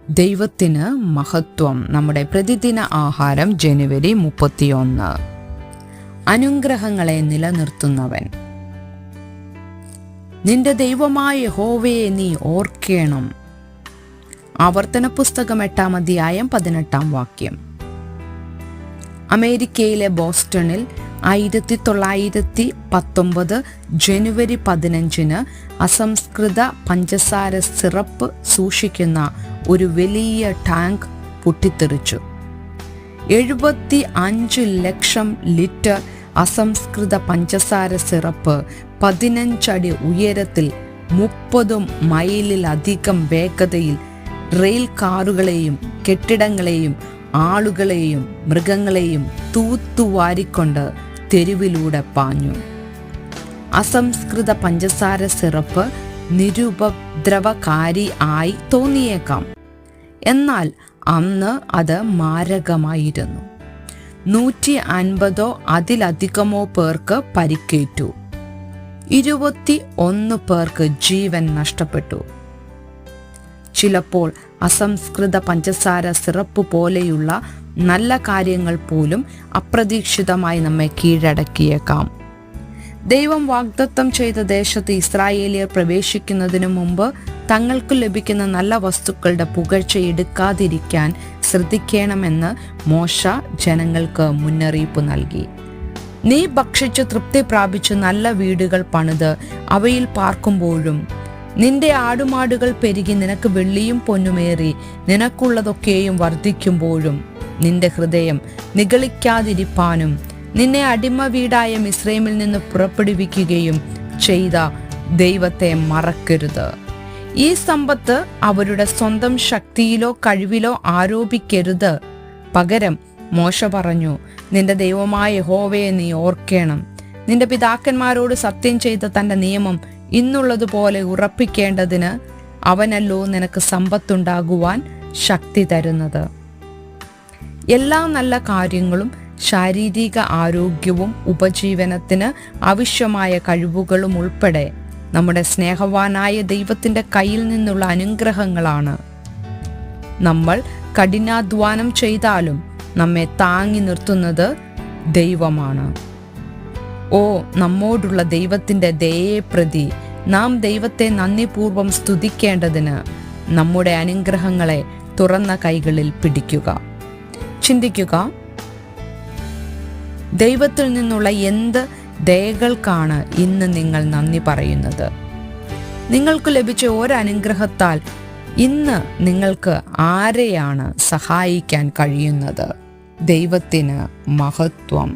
ദൈവത്തിന് മഹത്വം. നമ്മുടെ പ്രതിദിന ആഹാരം ജനുവരി 31. അനുഗ്രഹങ്ങളെ നിലനിർത്തുന്നവൻ. നിന്റെ ദൈവമായ യഹോവയെ നീ ഓർക്കണം. ആവർത്തന പുസ്തകം 8-ാം അധ്യായം 18-ാം വാക്യം. അമേരിക്കയിലെ ബോസ്റ്റണിൽ 1919 ജനുവരി 15 അസംസ്കൃത പഞ്ചസാര സിറപ്പ് സൂക്ഷിക്കുന്ന ഒരു വലിയ ടാങ്ക് പൊട്ടിത്തെറിച്ചു. 75 ലക്ഷം ലിറ്റർ അസംസ്കൃത പഞ്ചസാര സിറപ്പ് 15 അടി ഉയരത്തിൽ 30 മൈലിലധികം വേഗതയിൽ റെയിൽ കാറുകളെയും കെട്ടിടങ്ങളെയും ആളുകളെയും മൃഗങ്ങളെയും തൂത്തുവാരിക്കൊണ്ട് തെരുവിലൂടെ പാഞ്ഞു. അസംസ്കൃത പഞ്ചസാര സിറപ്പ് നിരുപദ്രവകാരി ആയി തോന്നിയേക്കാം, എന്നാൽ അന്ന് അത് മാരകമായിരുന്നു. 150 അതിലധികമോ പേർക്ക് പരിക്കേറ്റു. 21 പേർക്ക് ജീവൻ നഷ്ടപ്പെട്ടു. ചിലപ്പോൾ അസംസ്കൃത പഞ്ചസാര സിറപ്പ് പോലെയുള്ള നല്ല കാര്യങ്ങൾ പോലും അപ്രതീക്ഷിതമായി നമ്മെ കീഴടക്കിയേക്കാം. ദൈവം വാഗ്ദത്തം ചെയ്ത ദേശത്ത് ഇസ്രായേലിയർ പ്രവേശിക്കുന്നതിനു മുമ്പ് തങ്ങൾക്ക് ലഭിക്കുന്ന നല്ല വസ്തുക്കളുടെ പുകഴ്ച എടുക്കാതിരിക്കാൻ ശ്രദ്ധിക്കണമെന്ന് മോശ ജനങ്ങൾക്ക് മുന്നറിയിപ്പ് നൽകി. നീ ഭക്ഷിച്ച് തൃപ്തി പ്രാപിച്ച് നല്ല വീടുകൾ പണിത് അവയിൽ പാർക്കുമ്പോഴും നിന്റെ ആടുമാടുകൾ പെരുകി നിനക്ക് വെള്ളിയും പൊന്നുമേറി നിനക്കുള്ളതൊക്കെയും വർദ്ധിക്കുമ്പോഴും നിന്റെ ഹൃദയം നിഗളിക്കാതിരിപ്പാനും നിന്നെ അടിമ വീടായ മിസ്രൈമിൽ നിന്ന് പുറപ്പെടുവിക്കുകയും ചെയ്ത ദൈവത്തെ മറക്കരുത്. ഈ സമ്പത്ത് അവരുടെ സ്വന്തം ശക്തിയിലോ കഴിവിലോ ആരോപിക്കരുത്. പകരം മോശ പറഞ്ഞു, നിന്റെ ദൈവമായ യഹോവയെ നീ ഓർക്കണം. നിന്റെ പിതാക്കന്മാരോട് സത്യം ചെയ്ത തന്റെ നിയമം ഇന്നുള്ളതുപോലെ ഉറപ്പിക്കേണ്ടതിന് അവനല്ലോ നിനക്ക് സമ്പത്തുണ്ടാകുവാൻ ശക്തി തരുന്നത്. എല്ലാ നല്ല കാര്യങ്ങളും ശാരീരിക ആരോഗ്യവും ഉപജീവനത്തിന് ആവശ്യമായ കഴിവുകളും ഉൾപ്പെടെ നമ്മുടെ സ്നേഹവാനായ ദൈവത്തിൻ്റെ കയ്യിൽ നിന്നുള്ള അനുഗ്രഹങ്ങളാണ്. നമ്മൾ കഠിനാധ്വാനം ചെയ്താലും നമ്മെ താങ്ങി നിർത്തുന്നത് ദൈവമാണ്. ഓ, നമ്മോടുള്ള ദൈവത്തിൻ്റെ ദയയെ പ്രതി നാം ദൈവത്തെ നന്ദിപൂർവം സ്തുതിക്കേണ്ടതിന് നമ്മുടെ അനുഗ്രഹങ്ങളെ തുറന്ന കൈകളിൽ പിടിക്കുക. ചിന്തിക്കുക, ദൈവത്തിൽ നിന്നുള്ള എന്ത് ദയകൾക്കാണ് ഇന്ന് നിങ്ങൾ നന്ദി പറയുന്നത്? നിങ്ങൾക്ക് ലഭിച്ച ഒരനുഗ്രഹത്താൽ ഇന്ന് നിങ്ങൾക്ക് ആരെയാണ് സഹായിക്കാൻ കഴിയുന്നത്? ദൈവത്തിന് മഹത്വം.